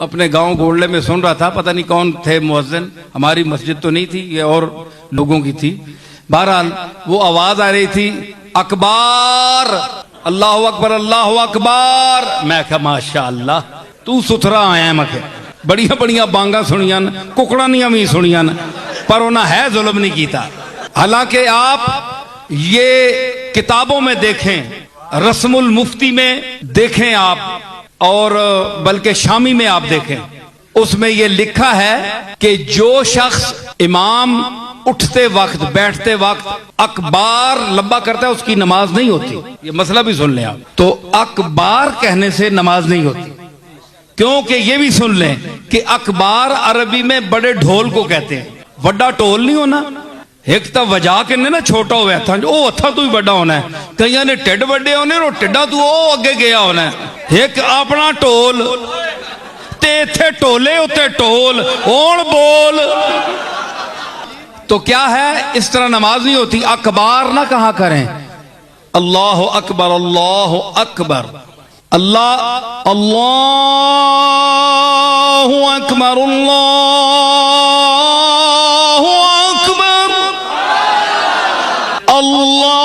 اپنے گاؤں گوڑلے میں سن رہا تھا، پتہ نہیں کون تھے مؤذن، ہماری مسجد تو نہیں تھی، یہ اور لوگوں کی تھی. بہرحال وہ آواز آ رہی تھی اکبر، اللہ اکبر اللہ اکبر. میں کہا ماشاء اللہ تو ستھرا آیا ہے. میں کہا بڑیاں بڑیاں بانگاں سنیاں، ککڑانیاں بھی سنیاں، پر انہاں ہے ظلم نہیں کیتا. حالانکہ آپ یہ کتابوں میں دیکھیں، رسم المفتی میں دیکھیں آپ، اور بلکہ شامی میں آپ دیکھیں، اس میں یہ لکھا ہے کہ جو شخص امام اٹھتے وقت بیٹھتے وقت اکبار لمبا کرتا ہے اس کی نماز نہیں ہوتی. یہ مسئلہ بھی سن لیں آپ. تو اکبار کہنے سے نماز نہیں ہوتی، کیونکہ یہ بھی سن لیں کہ اکبار عربی میں بڑے ڈھول کو کہتے ہیں. بڑا ٹول نہیں ہونا، ایک تو وجا کے نا چھوٹا ہوا تھا او اتھا تو ہی بڑا ہونا ہے. کئی نے ٹھڈ بڑے ہونے اور ٹھڈا تو او اگے گیا ہونا ہے. ایک اپنا ٹول تے تھے ٹولے ہوتے ٹول اور بول. تو کیا ہے، اس طرح نماز نہیں ہوتی. اکبار نہ کہا کریں، اللہ اکبر اللہ اکبر، اللہ اللہ اکبر اللہ اکبر اللہ